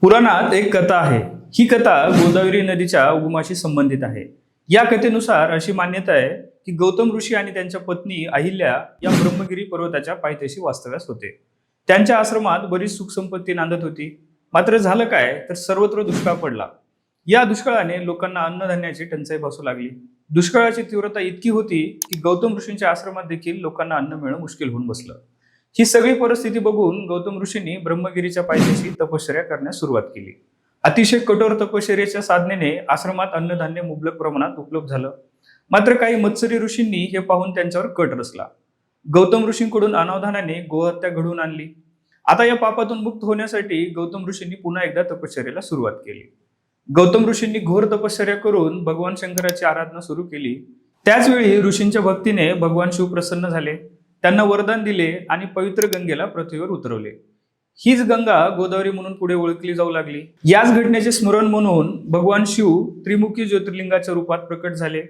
पुराणात एक कथा आहे. ही कथा गोदावरी नदीच्या उगमाशी संबंधित आहे. या कथेनुसार अशी मान्यता आहे की गौतम ऋषी आणि त्यांच्या पत्नी अहिल्या या ब्रह्मगिरी पर्वताच्या पायथ्याशी वास्तव्यास होते. त्यांच्या आश्रमात बरीच सुखसंपत्ती नांदत होती. मात्र झालं काय तर सर्वत्र दुष्काळ पडला. या दुष्काळाने लोकांना अन्नधान्याची टंचाई भासू लागली. दुष्काळाची तीव्रता इतकी होती की गौतम ऋषींच्या आश्रमात देखील लोकांना अन्न मिळणं मुश्किल होऊन बसलं. ही सगळी परिस्थिती बघून गौतम ऋषींनी ब्रह्मगिरीच्या पायथ्याशी तपश्चर्या करण्यास सुरुवात केली. अतिशय कठोर तपश्चर्याच्या साधनेने आश्रमात अन्नधान्य मुबलक प्रमाणात उपलब्ध झालं. मात्र काही मत्सरी ऋषींनी हे पाहून त्यांच्यावर कट रचला. गौतम ऋषींकडून अनावधानाने गोहत्या घडवून आणली. आता या पापातून मुक्त होण्यासाठी गौतम ऋषींनी पुन्हा एकदा तपश्चर्याला सुरुवात केली. गौतम ऋषींनी घोर तपश्चर्या करून भगवान शंकराची आराधना सुरू केली. त्याच वेळी ऋषींच्या भक्तीने भगवान शिव प्रसन्न झाले. त्यांना वरदान दिले आणि पवित्र गंगेला पृथ्वीवर उतरवले. हीच गंगा गोदावरी म्हणून पुढे ओळखली जाऊ लागली. याच घटनेचे स्मरण म्हणून भगवान शिव त्रिमुखी ज्योतिर्लिंगाच्या रूपात प्रकट झाले,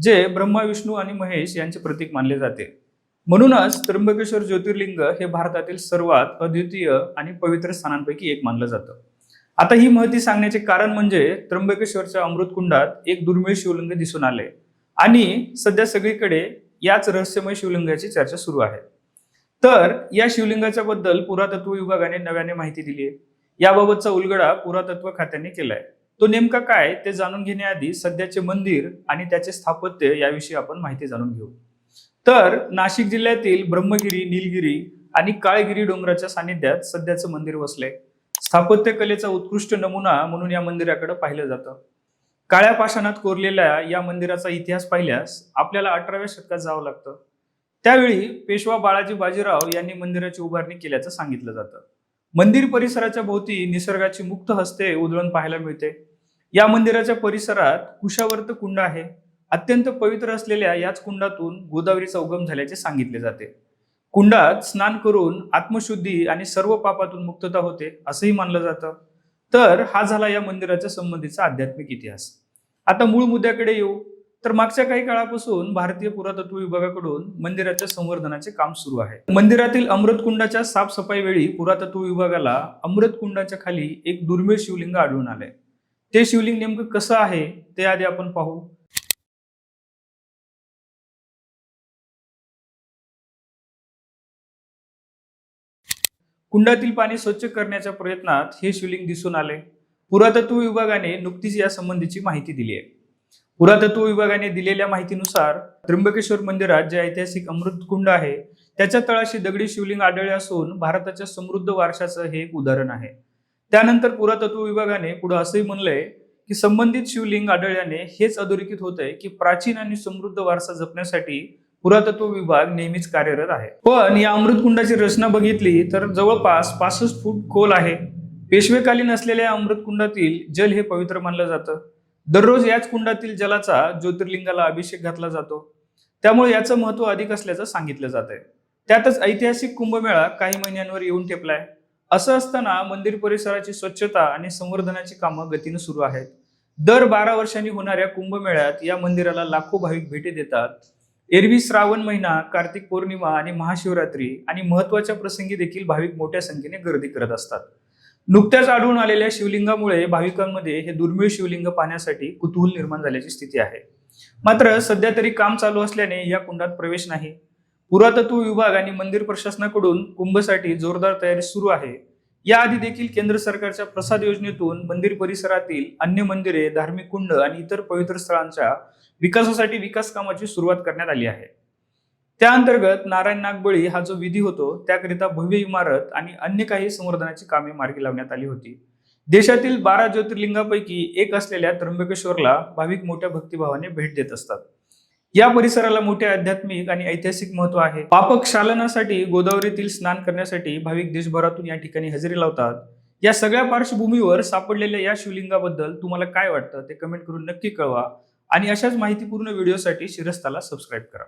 जे ब्रह्मा, विष्णू आणि महेश यांचे प्रतीक मानले जाते. म्हणूनच त्र्यंबकेश्वर ज्योतिर्लिंग हे भारतातील सर्वात अद्वितीय आणि पवित्र स्थानांपैकी एक मानलं जातं. आता ही महती सांगण्याचे कारण म्हणजे त्र्यंबकेश्वरच्या अमृतकुंडात एक दुर्मिळ शिवलिंग दिसून आले आणि सध्या सगळीकडे याच रहस्यमय शिवलिंगाची चर्चा सुरू आहे. तर या शिवलिंगाच्या बद्दल पुरातत्व विभागाने नव्याने माहिती दिली आहे. याबाबतचा उलगडा पुरातत्व खात्याने केलाय. तो नेमका काय ते जाणून घेण्याआधी सध्याचे मंदिर आणि त्याचे स्थापत्य याविषयी आपण माहिती जाणून घेऊ. तर नाशिक जिल्ह्यातील ब्रह्मगिरी, नीलगिरी आणि काळगिरी डोंगराच्या सानिध्यात सध्याचं मंदिर वसलंय. स्थापत्य कलेचा उत्कृष्ट नमुना म्हणून या मंदिराकडे पाहिलं जातं. काळ्या पाषाणात कोरलेल्या या मंदिराचा इतिहास पाहिल्यास आपल्याला 18व्या शतकात जावं लागतं. त्यावेळी पेशवा बाळाजी बाजीराव यांनी मंदिराची उभारणी केल्याचं सांगितलं जातं. मंदिर परिसराच्या भोवती निसर्गाची मुक्त हस्ते उधळून पाहायला मिळते. या मंदिराच्या परिसरात कुशावर्त कुंड आहे. अत्यंत पवित्र असलेल्या याच कुंडातून गोदावरीचा उगम झाल्याचे सांगितले जाते. कुंडात स्नान करून आत्मशुद्धी आणि सर्व पापातून मुक्तता होते असंही मानलं जातं. तर हा झाला या मंदिराच्या संबंधीचा आध्यात्मिक इतिहास. आता मूळ मुद्द्याकडे येऊ. तर मागच्या काही काळापासून भारतीय पुरातत्व विभागाकडून मंदिराच्या संवर्धनाचे काम सुरू आहे. मंदिरातील अमृतकुंडाच्या साफसफाई वेळी पुरातत्व विभागाला अमृतकुंडाच्या खाली एक दुर्मिळ शिवलिंग आढळून आले. ते शिवलिंग नेमकं कसं आहे ते आधी आपण पाहू. कुंडातील पाणी स्वच्छ करण्याच्या प्रयत्नात हे शिवलिंग दिसून आले. पुरातत्व विभागाने नुकतीच या संबंधीची माहिती दिली आहे. पुरातत्व विभागाने दिलेल्या माहितीनुसार त्र्यंबकेश्वर मंदिरात जे ऐतिहासिक अमृतकुंड आहे त्याच्या तळाशी दगडी शिवलिंग आढळले असून भारताच्या समृद्ध वारशाचं हे एक उदाहरण आहे. त्यानंतर पुरातत्व विभागाने पुढे असंही म्हणलंय की संबंधित शिवलिंग आढळल्याने हेच अधोरेखित होतंय की प्राचीन आणि समृद्ध वारसा जपण्यासाठी पुरातत्व विभाग नेहमीच कार्यरत आहे. पण या अमृतकुंडाची रचना बघितली तर जवळपास 65 फूट खोल आहे. पेशवेकालीन असलेल्या अमृतकुंडातील जल हे पवित्र मानलं जातं. दररोज याच कुंडातील जलाचा ज्योतिर्लिंगाला अभिषेक घातला जातो. त्यामुळे याचं महत्व अधिक असल्याचं सांगितलं जात आहे. त्यातच ऐतिहासिक कुंभमेळा काही महिन्यांवर येऊन ठेपलाय. असं असताना मंदिर परिसराची स्वच्छता आणि संवर्धनाची कामं गतीनं सुरू आहेत. दर 12 वर्षांनी होणाऱ्या कुंभमेळ्यात या मंदिराला लाखो भाविक भेटी देतात. एरवी श्रावण महिना, कार्तिक पौर्णिमा आणि महाशिवरात्री आणि महत्वाच्या प्रसंगी देखील भाविक मोठ्या संख्येने गर्दी करत असतात. नुकत्याच आढळून आलेल्या शिवलिंगामुळे भाविकांमध्ये हे दुर्मिळ शिवलिंग पाहण्यासाठी कुतूहल निर्माण झाल्याची स्थिती आहे. मात्र सध्या तरी काम चालू असल्याने या कुंडात प्रवेश नाही. पुरातत्व विभाग आणि मंदिर प्रशासनाकडून कुंभसाठी जोरदार तयारी सुरू आहे. याआधी देखील केंद्र सरकारच्या प्रसाद योजनेतून मंदिर परिसरातील अन्य मंदिरे, धार्मिक कुंड आणि इतर पवित्र स्थळांच्या विकासासाठी विकास कामाची सुरुवात करण्यात आली आहे. त्या अंतर्गत नारायण नागबळी हा जो विधी होतो त्याकरिता भव्य इमारत आणि अन्य काही संवर्धनाची कामे मार्गी लावण्यात आली होती. देशातील 12 ज्योतिर्लिंगापैकी एक असलेल्या त्र्यंबकेश्वरला भाविक मोठ्या भक्तिभावाने भेट देत असतात. या परिसराला मोठे आध्यात्मिक आणि ऐतिहासिक महत्व आहे. पाप क्षालनासाठी गोदावरीतील स्नान करण्यासाठी भाविक देशभरातून या ठिकाणी हजेरी लावतात. या सगळ्या पार्श्वभूमीवर सापडलेल्या या शिवलिंगाबद्दल तुम्हाला काय वाटतं ते कमेंट करून नक्की कळवा आणि अशाच माहितीपूर्ण व्हिडिओसाठी शिरस्ताला सबस्क्राईब करा.